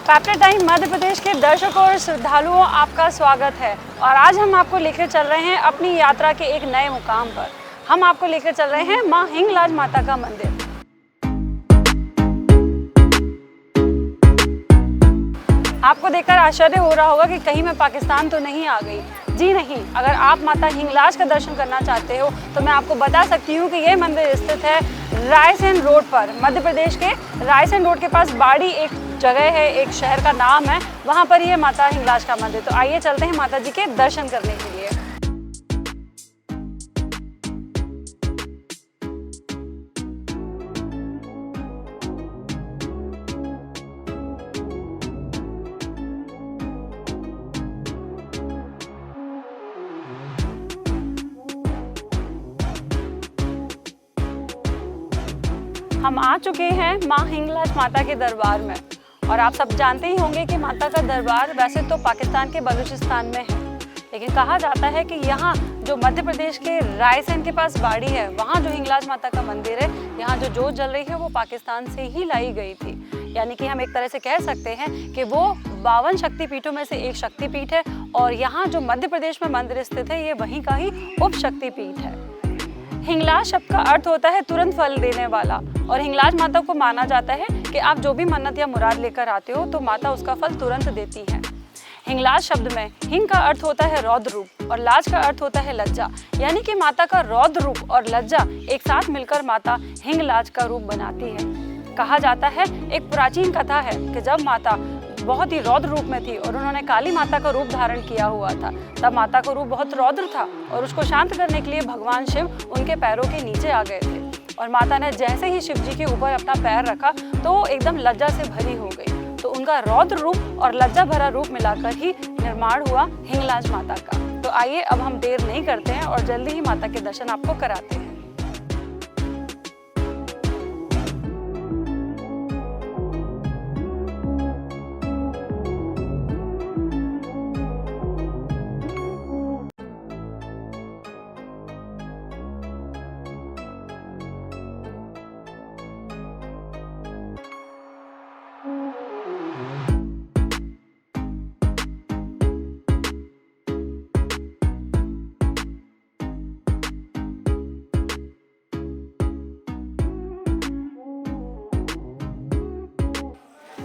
Factor time Madhya Pradesh के दर्शकों और श्रद्धालुओं आपका स्वागत है। और आज हम आपको लेकर चल रहे हैं अपनी यात्रा के एक नए मुकाम पर। हम आपको लेकर चल रहे हैं मां हिंगलाज माता का मंदिर। आपको देखकर आश्चर्य हो रहा होगा कि कहीं मैं पाकिस्तान तो नहीं आ गई। जी नहीं, अगर आप माता हिंगलाज का दर्शन करना चाहते हो तो मैं आपको बता सकती हूँ कि ये मंदिर स्थित है रायसेन रोड पर। मध्य प्रदेश के रायसेन रोड के पास बाड़ी एक जगह है, एक शहर का नाम है, वहाँ पर ये माता हिंगलाज का मंदिर। तो आइए चलते हैं माता जी के दर्शन करने के लिए। हम आ चुके हैं मां हिंगलाज माता के दरबार में। और आप सब जानते ही होंगे कि माता का दरबार वैसे तो पाकिस्तान के बलूचिस्तान में है, लेकिन कहा जाता है कि यहाँ जो मध्य प्रदेश के रायसेन के पास बाड़ी है, वहाँ जो हिंगलाज माता का मंदिर है, यहाँ जो जोत जल रही है वो पाकिस्तान से ही लाई गई थी। यानी कि हम एक तरह से कह सकते हैं कि वो 52 शक्तिपीठों में से एक शक्तिपीठ है। और यहाँ जो मध्य प्रदेश में मंदिर स्थित है, ये वहीं का ही उप शक्तिपीठ है। हिंगलाज शब्द का अर्थ होता है तुरंत फल देने वाला। और हिंगलाज माता को माना जाता है कि आप जो भी मन्नत या मुराद लेकर आते हो तो माता उसका फल तुरंत देती है। हिंगलाज शब्द में हिंग का अर्थ होता है रौद्र रूप और लाज का अर्थ होता है लज्जा। यानी कि माता का रौद्र रूप और लज्जा एक साथ मिलकर माता हिंगलाज का रूप बनाती है। कहा जाता है, एक प्राचीन कथा है कि जब माता बहुत ही रौद्र रूप में थी और उन्होंने काली माता का रूप धारण किया हुआ था, तब माता का रूप बहुत रौद्र था और उसको शांत करने के लिए भगवान शिव उनके पैरों के नीचे आ गए थे। और माता ने जैसे ही शिव जी के ऊपर अपना पैर रखा तो एकदम लज्जा से भरी हो गई। तो उनका रौद्र रूप और लज्जा भरा रूप मिलाकर ही निर्माण हुआ हिंगलाज माता का। तो आइए अब हम देर नहीं करते हैं और जल्दी ही माता के दर्शन आपको कराते हैं।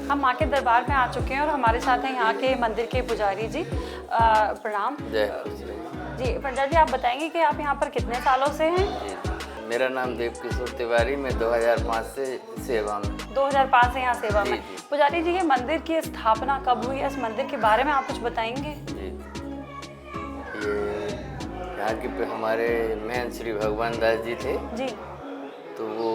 हम माँ के दरबार में आ चुके हैं और हमारे साथ हैं यहाँ के मंदिर के पुजारी जी। प्रणाम जी। पंडित जी, आप बताएंगे कि आप यहाँ पर कितने सालों से हैं? मेरा नाम देव किशोर तिवारी, मैं 2005 से सेवा में। 2005 से यहाँ सेवा में। पुजारी जी, ये मंदिर की स्थापना कब हुई है? इस मंदिर के बारे में आप कुछ बताएंगे? जी, ये यहाँ के हमारे महन श्री भगवान दास जी थे जी। तो वो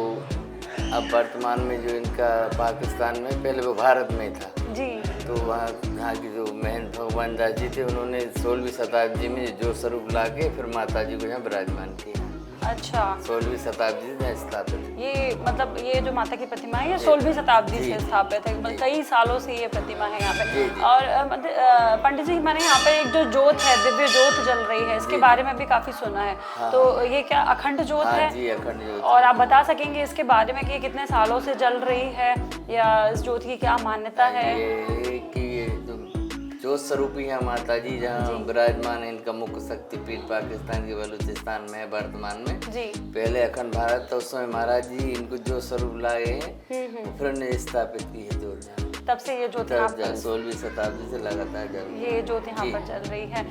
अब वर्तमान में जो इनका पाकिस्तान में, पहले वो भारत में था जी। तो वहाँ यहाँ की जो महन भगवान दास जी थे, उन्होंने 16वीं शताब्दी में जो स्वरूप ला के फिर माता जी को यहाँ विराजमान किया। अच्छा, 16वीं शताब्दी में स्थापित। ये मतलब ये जो माता की प्रतिमा है ये 16वीं शताब्दी से स्थापित है। मतलब कई सालों से ये प्रतिमा है यहाँ पे। और पंडित जी, मैंने यहाँ पे एक जो जोत है, दिव्य जोत जल रही है, इसके बारे में भी काफी सुना है। तो ये क्या अखंड जोत है? जी, अखंड जोत। और आप बता सकेंगे इसके बारे में कि ये कितने सालों से जल रही है या इस जोत की क्या मान्यता है? जोत स्वरूपी है माता जी, जहाँ विराजमान है। इनका मुख्य शक्तिपीठ पाकिस्तान के बलूचिस्तान में है वर्तमान में जी। पहले अखंड भारत था, उस समय महाराज जी इनको जो स्वरूप लाए हैं फिर ने स्थापित की है जोत। तब से ये जोत यहाँ पर 16वीं शताब्दी से लगातार ये जोत यहाँ पर चल रही है।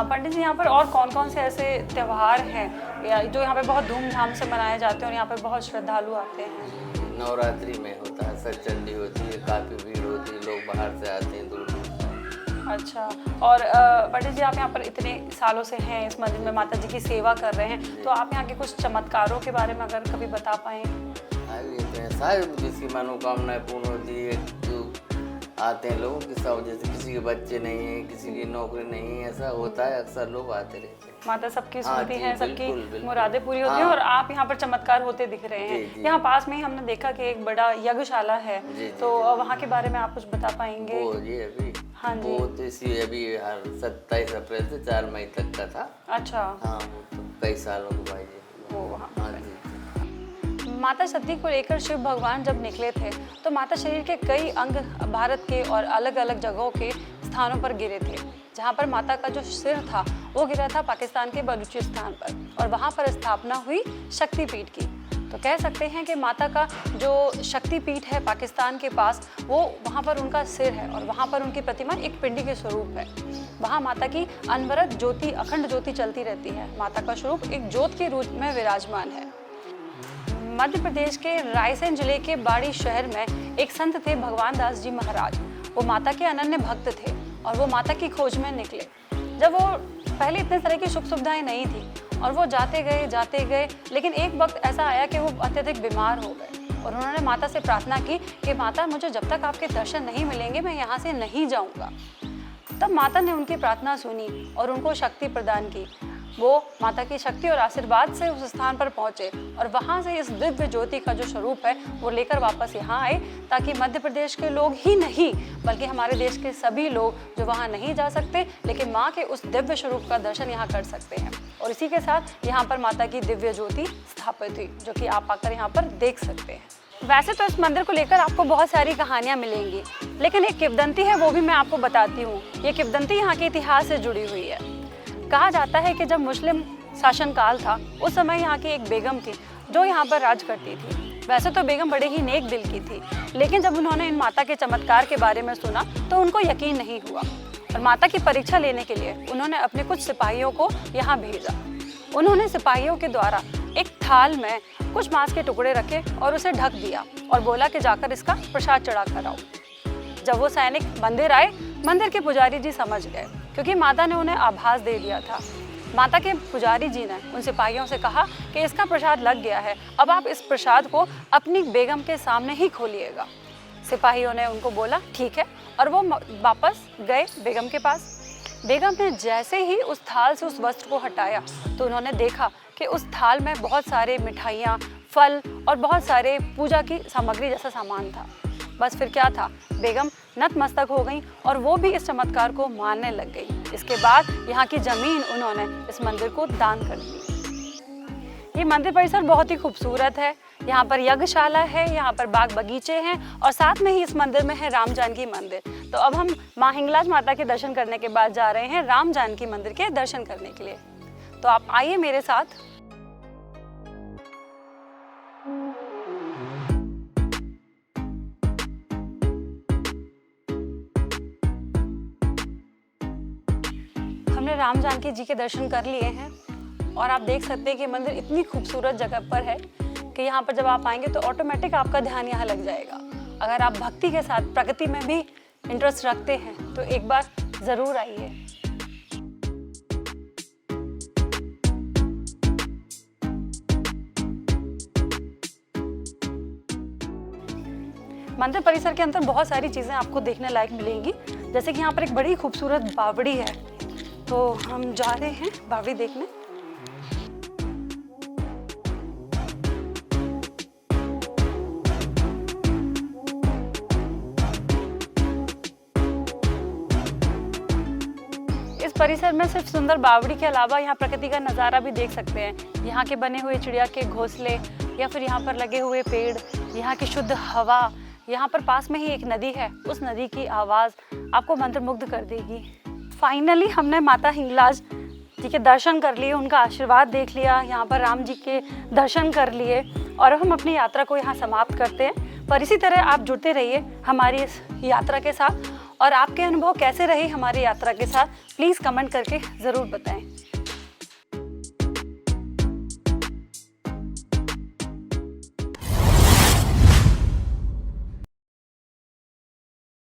पंडित जी, यहाँ पर और कौन कौन से ऐसे त्योहार हैं जो यहाँ पे बहुत धूमधाम से मनाए जाते हैं और यहाँ पे बहुत श्रद्धालु आते हैं? नवरात्रि में होता है, सचंडी होती है, काफी भीड़ होती है, लोग बाहर से आते हैं, दूर दूर। अच्छा। और पंडित जी, आप यहाँ पर इतने सालों से हैं, इस मंदिर में माता जी की सेवा कर रहे हैं, तो आप यहाँ के कुछ चमत्कारों के बारे में अगर कभी बता पाएँ? शायद जिसकी मनोकामनाएं पूर्ण होती है, जो आते हैं लोगों के सब, जैसे किसी के बच्चे नहीं है, किसी की नौकरी नहीं है, ऐसा होता है, अक्सर लोग आते रहते हैं। माता सबकी सुनती हैं, सबकी मुरादें पूरी होती हैं। और आप यहाँ पर चमत्कार होते दिख रहे हैं। यहाँ पास में ही हमने देखा कि एक बड़ा यज्ञशाला है, तो वहाँ के बारे में आप कुछ बता पाएंगे? वो जी अभी हाँ जी, वो तो इसी अभी 27 अप्रैल से 4 मई तक का था। अच्छा। हाँ, वो तो कई सालों के बाद। वो वहाँ हाँ जी। माता सती को लेकर शिव भगवान जब निकले थे तो माता शरीर के कई अंग भारत के और अलग अलग जगहों के स्थानों पर गिरे थे, जहाँ पर माता का जो सिर था वो गिरा था पाकिस्तान के बलूचिस्तान पर, और वहाँ पर स्थापना हुई शक्तिपीठ की। तो कह सकते हैं कि माता का जो शक्तिपीठ है पाकिस्तान के पास, वो वहाँ पर उनका सिर है और वहाँ पर उनकी प्रतिमा एक पिंडी के स्वरूप है। वहाँ माता की अनवरत ज्योति, अखंड ज्योति चलती रहती है। माता का स्वरूप एक ज्योत के रूप में विराजमान है। मध्य प्रदेश के रायसेन जिले के बाड़ी शहर में एक संत थे भगवान दास जी महाराज। वो माता के अनन्य भक्त थे और वो माता की खोज में निकले। जब वो पहले इतने तरह की सुख सुविधाएं नहीं थी और वो जाते गए, लेकिन एक वक्त ऐसा आया कि वो अत्यधिक बीमार हो गए और उन्होंने माता से प्रार्थना की कि माता, मुझे जब तक आपके दर्शन नहीं मिलेंगे मैं यहाँ से नहीं जाऊँगा। तब माता ने उनकी प्रार्थना सुनी और उनको शक्ति प्रदान की। वो माता की शक्ति और आशीर्वाद से उस स्थान पर पहुँचे और वहाँ से इस दिव्य ज्योति का जो स्वरूप है वो लेकर वापस यहाँ आए, ताकि मध्य प्रदेश के लोग ही नहीं बल्कि हमारे देश के सभी लोग जो वहाँ नहीं जा सकते लेकिन माँ के उस दिव्य स्वरूप का दर्शन यहाँ कर सकते हैं। और इसी के साथ यहाँ पर माता की दिव्य ज्योति स्थापित हुई, जो कि आप आकर यहाँ पर देख सकते हैं। वैसे तो इस मंदिर को लेकर आपको बहुत सारी कहानियाँ मिलेंगी, लेकिन एक किंवदंती है वो भी मैं आपको बताती हूँ। ये किंवदंती यहाँ के इतिहास से जुड़ी हुई है। कहा जाता है कि जब मुस्लिम शासनकाल था उस समय यहाँ की एक बेगम थी जो यहाँ पर राज करती थी। वैसे तो बेगम बड़े ही नेक दिल की थी, लेकिन जब उन्होंने इन माता के चमत्कार के बारे में सुना तो उनको यकीन नहीं हुआ और माता की परीक्षा लेने के लिए उन्होंने अपने कुछ सिपाहियों को यहाँ भेजा। उन्होंने सिपाहियों के द्वारा एक थाल में कुछ मांस के टुकड़े रखे और उसे ढक दिया और बोला कि जाकर इसका प्रसाद चढ़ा कर आओ। जब वो सैनिक मंदिर आए, मंदिर के पुजारी जी समझ गए क्योंकि माता ने उन्हें आभास दे दिया था। माता के पुजारी जी ने उन सिपाहियों से कहा कि इसका प्रसाद लग गया है, अब आप इस प्रसाद को अपनी बेगम के सामने ही खोलिएगा। सिपाहियों ने उनको बोला ठीक है, और वो वापस गए बेगम के पास। बेगम ने जैसे ही उस थाल से उस वस्त्र को हटाया तो उन्होंने देखा कि उस थाल में बहुत सारे मिठाइयाँ, फल और बहुत सारे पूजा की सामग्री जैसा सामान था। बस फिर क्या था, बेगम नतमस्तक हो गई और वो भी इस चमत्कार को मानने लग गई। इसके बाद यहाँ की जमीन उन्होंने इस मंदिर को दान कर दी। ये मंदिर परिसर बहुत ही खूबसूरत है। यहाँ पर यज्ञशाला है, यहाँ पर बाग बगीचे हैं और साथ में ही इस मंदिर में है राम जानकी मंदिर। तो अब हम माँ हिंगलाज माता के दर्शन करने के बाद जा रहे हैं राम जानकी मंदिर के दर्शन करने के लिए। तो आप आइए मेरे साथ। हमने राम जानकी जी के दर्शन कर लिए हैं और आप देख सकते हैं कि मंदिर इतनी खूबसूरत जगह पर है कि यहाँ पर जब आप आएंगे तो ऑटोमेटिक आपका ध्यान यहाँ लग जाएगा। अगर आप भक्ति के साथ प्रकृति में भी इंटरेस्ट रखते हैं तो एक बार ज़रूर आइए। मंदिर परिसर के अंदर बहुत सारी चीज़ें आपको देखने लायक मिलेंगी, जैसे कि यहाँ पर एक बड़ी खूबसूरत बावड़ी है। तो हम जा रहे हैं बावड़ी देखने। इस परिसर में सिर्फ सुंदर बावड़ी के अलावा यहाँ प्रकृति का नज़ारा भी देख सकते हैं। यहाँ के बने हुए चिड़िया के घोंसले या फिर यहाँ पर लगे हुए पेड़, यहाँ की शुद्ध हवा, यहाँ पर पास में ही एक नदी है, उस नदी की आवाज़ आपको मंत्रमुग्ध कर देगी। फाइनली हमने माता हिंगलाज जी के दर्शन कर लिए, उनका आशीर्वाद देख लिया, यहाँ पर राम जी के दर्शन कर लिए और हम अपनी यात्रा को यहाँ समाप्त करते हैं। पर इसी तरह आप जुड़ते रहिए हमारी इस यात्रा के साथ और आपके अनुभव कैसे रहे हमारी यात्रा के साथ, प्लीज़ कमेंट करके ज़रूर बताएं।